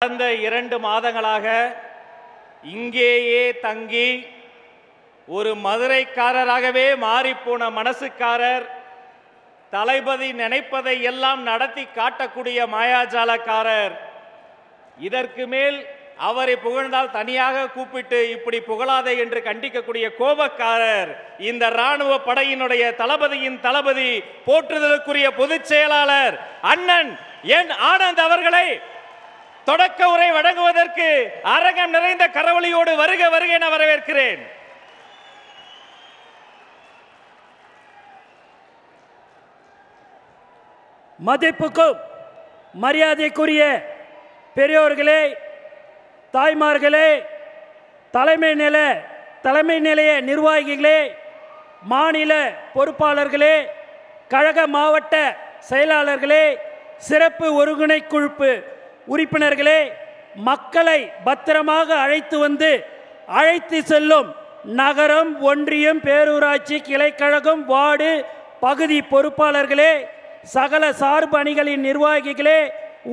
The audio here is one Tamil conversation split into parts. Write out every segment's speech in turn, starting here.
கடந்த 2 மாதங்களாக இங்கேயே தங்கி ஒரு மதுரைக்காரராகவே மாறிப்போன மனசுக்காரர், தளபதி நினைப்பதை எல்லாம் நடத்தி காட்டக்கூடிய மாயாஜாலக்காரர், இதற்கு மேல் அவரை புகழ்ந்தால் தனியாக கூப்பிட்டு இப்படி புகழாதே என்று கண்டிக்கக்கூடிய கோபக்காரர், இந்த ராணுவ படையினுடைய தளபதியின் தளபதி, போற்றுதலுக்குரிய பொதுச் செயலாளர் அண்ணன் என் ஆனந்த் அவர்களை தொடக்க உரை வழங்குவதற்கு அரங்கம் நிறைந்த கரவொலியோடு வருக வருக என வரவேற்கிறேன். மதிப்புக்கும் மரியாதைக்குரிய பெரியோர்களே, தாய்மார்களே, தலைமை நிலைய நிர்வாகிகளே, மாநில பொறுப்பாளர்களே, கழக மாவட்ட செயலாளர்களே, சிறப்பு ஒருங்கிணைக்குழு உறுப்பினர்களே, மக்களை பத்திரமாக அழைத்து செல்லும் நகரம், ஒன்றியம், பேரூராட்சி, கிளைக்கழகம், வார்டு, பகுதி பொறுப்பாளர்களே, சகல சார்பு அணிகளின் நிர்வாகிகளே,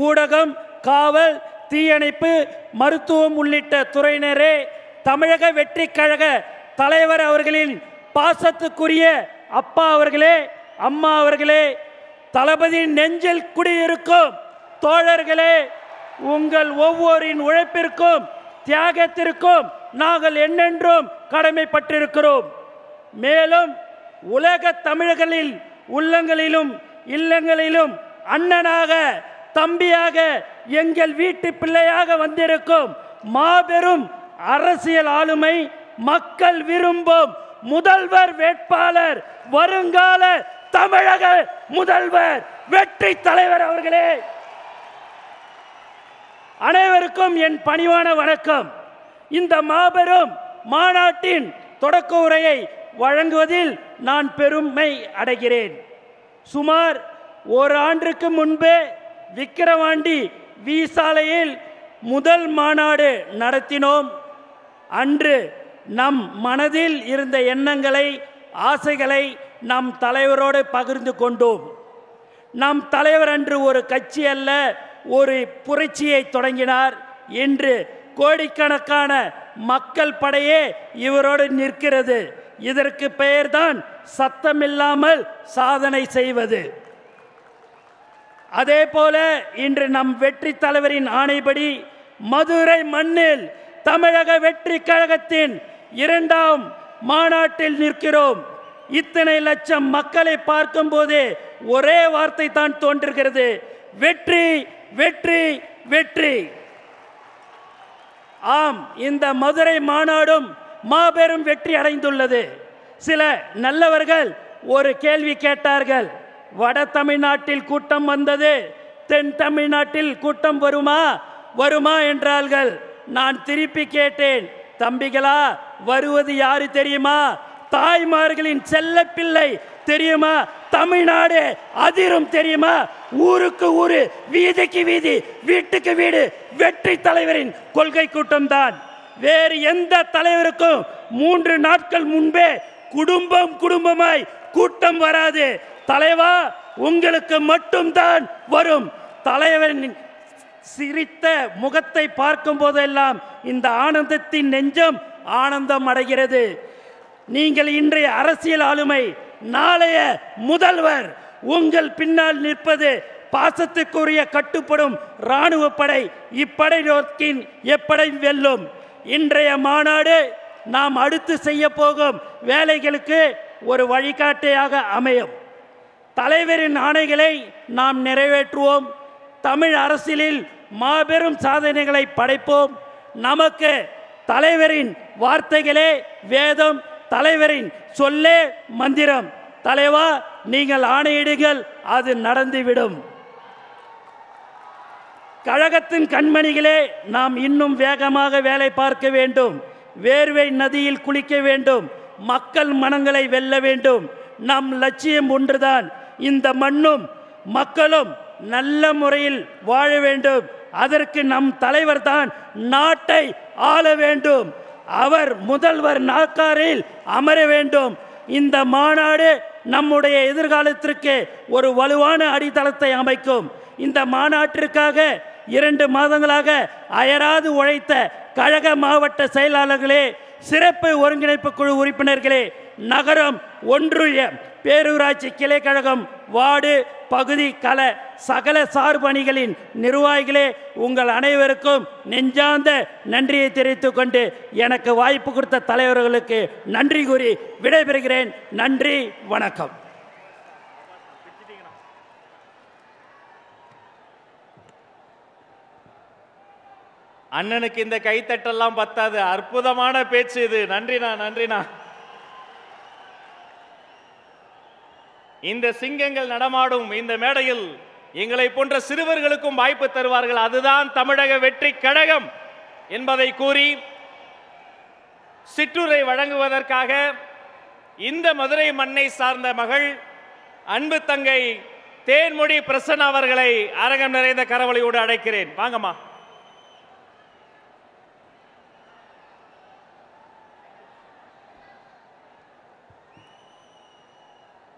ஊடகம், காவல், தீயணைப்பு, மருத்துவம் உள்ளிட்ட துறையினரே, தமிழக வெற்றி கழக தலைவர் அவர்களின் பாசத்துக்குரிய அப்பா அவர்களே, அம்மா அவர்களே, தளபதியின் நெஞ்சில் குடியிருக்கும் தோழர்களே, உங்கள் ஒவ்வொருவரின் உழைப்பிற்கும் தியாகத்திற்கும் நாங்கள் என்னென்றும் கடமைப்பட்டிருக்கிறோம். மேலும் உலக தமிழர்களின் உள்ளங்களிலும் இல்லங்களிலும் அண்ணனாக, தம்பியாக, எங்கள் வீட்டு பிள்ளையாக வந்திருக்கும் மாபெரும் அரசியல் ஆளுமை, மக்கள் விரும்பும் முதல்வர் வேட்பாளர், வருங்கால தமிழக முதல்வர், வெற்றி தலைவர் அவர்களே, அனைவருக்கும் என் பணிவான வணக்கம். இந்த மாபெரும் மாநாட்டின் தொடக்க உரையை வழங்குவதில் நான் பெருமை அடைகிறேன். சுமார் 1 ஆண்டுக்கு முன்பே விக்கிரவாண்டி வி சாலையில் முதல் மாநாடு நடத்தினோம். அன்று நம் மனதில் இருந்த எண்ணங்களை, ஆசைகளை நம் தலைவரோடு பகிர்ந்து கொண்டோம். நம் தலைவர் அன்று ஒரு கட்சி அல்ல, ஒரு புரட்சியை தொடங்கினார். இன்று கோடிக்கணக்கான மக்கள் படையே இவரோடு நிற்கிறது. இதற்கு பெயர்தான் சத்தமில்லாமல் சாதனை செய்வது. அதே போல இன்று நம் வெற்றி தலைவரின் ஆணைப்படி மதுரை மண்ணில் தமிழக வெற்றி கழகத்தின் 2ஆம் மாநாட்டில் நிற்கிறோம். இத்தனை லட்சம் மக்களை பார்க்கும் போதே ஒரே வார்த்தை தான் தோன்றுகிறது: வெற்றி, வெற்றி, வெற்றி. ஆம், இந்த மதுரை மாநாடும் மாபெரும் வெற்றி அடைந்துள்ளது. சில நல்லவர்கள் ஒரு கேள்வி கேட்டார்கள்: வட தமிழ்நாட்டில் கூட்டம் வந்தது, தென் தமிழ்நாட்டில் கூட்டம் வருமா என்றார்கள். நான் திருப்பி கேட்டேன்: தம்பிகளா, வருவது யாரு தெரியுமா? தாய்மார்களின் செல்ல பிள்ளை தெரியுமா? தமிழ்நாடு அதிரும் தெரியுமா? ஊருக்கு ஊரு, வீதிக்கு வீதி, வீட்டுக்கு வீடு வெற்றி தலைவரின் கொள்கை கூட்டம் தான். வேறு எந்த தலைவருக்கும் 3 நாட்கள் முன்பே குடும்பமாய் கூட்டம் வராது. தலைவா, உங்களுக்கு மட்டும்தான் வரும். தலைவரின் சிரித்த முகத்தை பார்க்கும் போதெல்லாம் இந்த ஆனந்தத்தின் நெஞ்சம் ஆனந்தம் அடைகிறது. நீங்கள் இன்றைய அரசியல் ஆளுமை, நாளைய முதல்வர். உங்கள் பின்னால் நிற்பது பாசத்துக்குரிய கட்டுப்படும் இராணுவ படை. இப்படை நோக்கின் எப்படை வெல்லும். இன்றைய மாநாடு நாம் அடுத்து செய்ய போகும் வேலைகளுக்கு ஒரு வழிகாட்டியாக அமையும். தலைவரின் ஆணைகளை நாம் நிறைவேற்றுவோம். தமிழ் அரசியலில் மாபெரும் சாதனைகளை படைப்போம். நமக்கு தலைவரின் வார்த்தைகளே வேதம், தலைவரின் சொல்லே மந்திரம். தலைவா, நீங்கள் ஆணையிடுங்கள், அது நடந்துவிடும். கழகத்தின் கண்மணிகளே, நாம் இன்னும் வேகமாக வேலை பார்க்க வேண்டும். வேர்வை நதியில் குளிக்க வேண்டும். மக்கள் மனங்களை வெல்ல வேண்டும். நம் லட்சியம் ஒன்றுதான்: இந்த மண்ணும் மக்களும் நல்ல முறையில் வாழ வேண்டும். அதற்கு நம் தலைவர் தான் நாட்டை ஆள வேண்டும். அவர் முதல்வர் நாற்காலியில் அமர வேண்டும். இந்த மாநாடு நம்முடைய எதிர்காலத்திற்கு ஒரு வலுவான அடித்தளத்தை அமைக்கும். இந்த மாநாட்டிற்காக 2 மாதங்களாக அயராது உழைத்த கழக மாவட்ட செயலாளர்களே, சிறப்பு ஒருங்கிணைப்பு குழு உறுப்பினர்களே, நகரம், ஒன்றிய, பேரூராட்சி கிளை கழகம், வார்டு, பகுதி, கள சகல சார்பணிகளின் நிர்வாகிகளே, உங்கள் அனைவருக்கும் நெஞ்சார்ந்த நன்றியை தெரிவித்துக் கொண்டு எனக்கு வாய்ப்பு கொடுத்த தலைவர்களுக்கு நன்றி கூறி விடைபெறுகிறேன். நன்றி, வணக்கம். அண்ணனுக்கு இந்த கைத்தட்டெல்லாம் பத்தாது. அற்புதமான பேச்சு இது. நன்றிண்ணா, நன்றிண்ணா. இந்த சிங்கங்கள் நடமாடும் இந்த மேடையில் எங்களை போன்ற சிறுவர்களுக்கும் வாய்ப்பு தருவார்கள். அதுதான் தமிழக வெற்றி கழகம் என்பதை கூறி சிற்றுரை வழங்குவதற்காக இந்த மதுரை மண்ணை சார்ந்த மகள் அன்பு தங்கை தேன்மொழி பிரசன்னா அவர்களை அரங்கம் நிறைந்த கரவொலியோடு அழைக்கிறேன். வாங்கம்மா.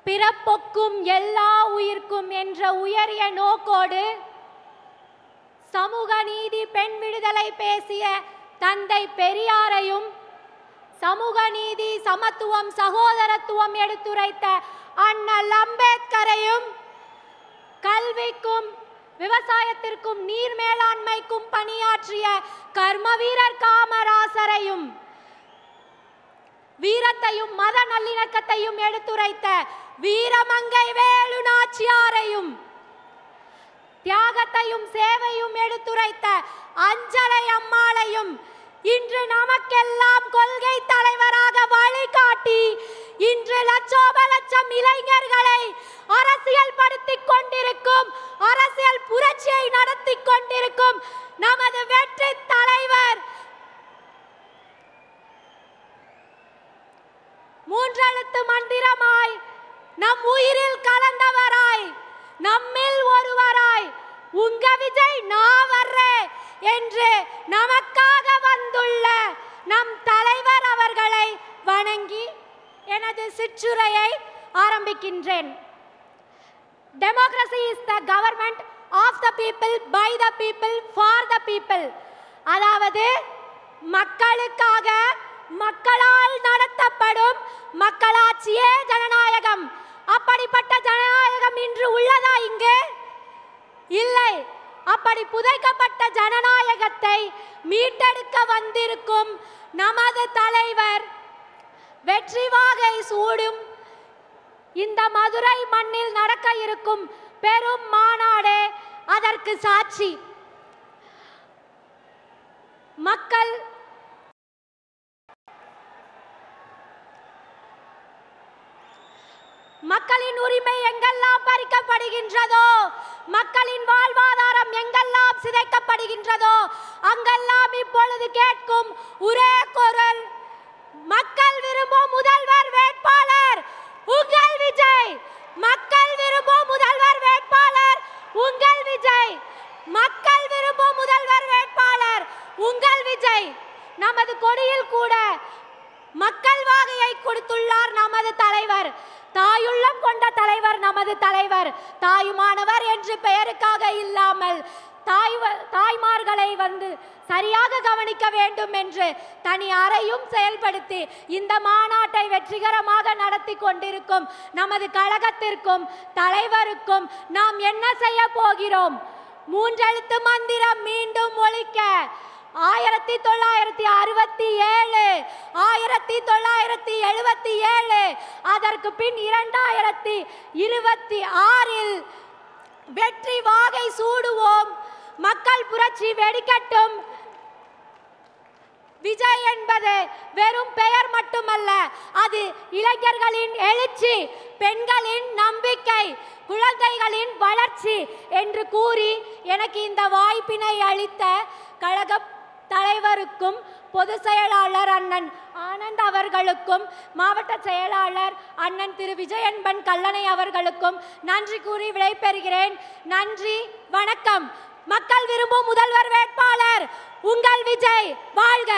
பிறப்பொக்கும் எல்லா உயிர்க்கும் என்ற உயரிய நோக்கோடு சமூக நீதி, பெண் விடுதலை பேசிய தந்தை பெரியாரையும், சமூக நீதி, சமத்துவம், சகோதரத்துவம் எடுத்துரைத்த அண்ணல் அம்பேத்கரையும், கல்விக்கும் விவசாயத்திற்கும் நீர் மேலாண்மைக்கும் பணியாற்றிய கர்ம வீரர் காமராசரையும், வீரத்தையும் மத நல்லிணக்கத்தையும் எடுத்துரைத்த வீரமங்கை வேலு நாச்சியாரையும், தியாகத்தையும் சேவையும் எடுத்துரைத்த அஞ்சலை அம்மாளையும், இன்று நமக்கெல்லாம் கொள்கை தலைவராக வழிகாட்டி இன்று லட்சோப லட்சம் இளைஞர்களை அரசியல் படுத்திக் கொண்டிருக்கும், அரசியல் புரட்சியை நடத்தி கொண்டிருக்கும் நமது வெற்றி தலைவர், மூன்றெழுத்து மந்திரமாய் நம் உயிரில் கலந்தவராய், நம்மில் ஒருவராய், உங்க விஜய் நான் வர்றேன் என்று நமக்காக வந்துள்ள நம் தலைவர் அவர்களை வணங்கி எனது சிற்றுரையை ஆரம்பிக்கின்றேன். Democracy is the government of the people, by the people, for the people. அதாவது மக்களுக்காக, மக்களால் நடத்தப்படும் மக்களாட்சியே ஜனநாயகம். அப்படிப்பட்ட ஜனநாயகம் இன்று உள்ளதா இங்கு? இல்லை. அப்படி புதைக்கப்பட்ட ஜனநாயகத்தை மீட்டெடுக்க வந்திருக்கும் நமது தலைவர் வெற்றி வாகை சூடும் இந்த மதுரை மண்ணில் நடக்க இருக்கும் பெரும் மாநாடே அதற்கு சாட்சி. மக்களின் உரிமை எங்கெல்லாம் பறிக்கப்படுகின்றதோ, மக்களின் வாழ்வாதாரம் எங்கெல்லாம் சிதைக்கப்படுகின்றதோ, அங்கெல்லாம் இப்பொழுது கேட்கும் ஒரே குரல், மக்கள் விரும்பும் முதல்வர் வேட்பாளர் உங்கள் விஜய். மக்கள் விரும்பும் முதல்வர் வேட்பாளர் உங்கள் விஜய். மக்கள் விரும்பும் முதல்வர் வேட்பாளர் உங்கள் விஜய். நமது கொடியில் கூட மக்கள் வாகையை கொடுத்துள்ளார் நமது தலைவர். தாயுள்ளம் கொண்ட தலைவர் நமது தலைவர். தாயுமானவர் என்று பெயருக்காக இல்லாமல் தாய்மார்களை வந்து சரியாக கவனிக்க வேண்டும் என்று தனி அறையும் செயல்படுத்தி இந்த மாநாட்டை வெற்றிகரமாக நடத்தி கொண்டிருக்கும் நமது கழகத்திற்கும் தலைவருக்கும் நாம் என்ன செய்ய போகிறோம்? மூன்றெழுத்து மந்திரம் மீண்டும் ஒலிக்க 1967, 1977, அதற்கு பின் 2026 வெற்றி வாகை சூடுவோம். மக்கள் புரட்சி வெடிக்கட்டும். விஜய் என்பது வெறும் பெயர் மட்டுமல்ல, அது இளைஞர்களின் எழுச்சி, பெண்களின் நம்பிக்கை, குழந்தைகளின் வளர்ச்சி என்று கூறி எனக்கு இந்த வாய்ப்பினை அளித்த கழக தலைவருக்கும், பொதுச் செயலாளர் அண்ணன் ஆனந்த் அவர்களுக்கும், மாவட்ட செயலாளர் அண்ணன் திரு விஜயன்பன் கல்லணை அவர்களுக்கும் நன்றி கூறி விடைபெறுகிறேன். நன்றி, வணக்கம். மக்கள் விரும்பும் முதல்வர் வேட்பாளர் உங்கள் விஜய். வாழ்க.